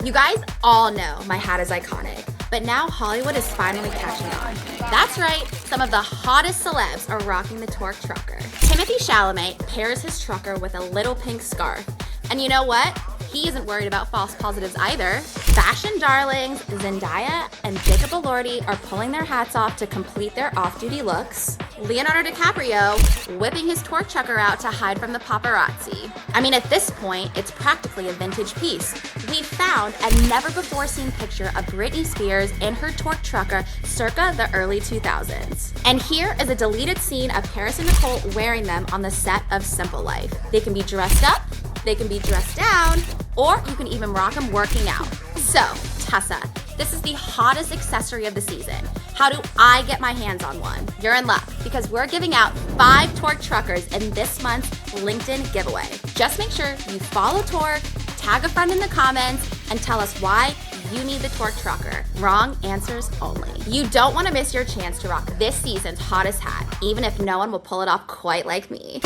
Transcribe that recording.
You guys all know my hat is iconic, but now Hollywood is finally catching on. That's right, some of the hottest celebs are rocking the Torq trucker. Timothée Chalamet pairs his trucker with a little pink scarf. And you know what? He isn't worried about false positives either. Fashion darlings Zendaya and Jacob Elordi are pulling their hats off to complete their off-duty looks. Leonardo DiCaprio whipping his Torq trucker out to hide from the paparazzi. I mean, at this point, it's practically a vintage piece. We found a never-before-seen picture of Britney Spears in her Torq trucker circa the early 2000s. And here is a deleted scene of Paris and Nicole wearing them on the set of Simple Life. They can be dressed up, they can be dressed down, or you can even rock them working out. So, Tessa, this is the hottest accessory of the season. How do I get my hands on one? You're in luck, because we're giving out 5 Torq truckers in this month's LinkedIn giveaway. Just make sure you follow Torq, tag a friend in the comments, and tell us why you need the Torq trucker. Wrong answers only. You don't want to miss your chance to rock this season's hottest hat, even if no one will pull it off quite like me.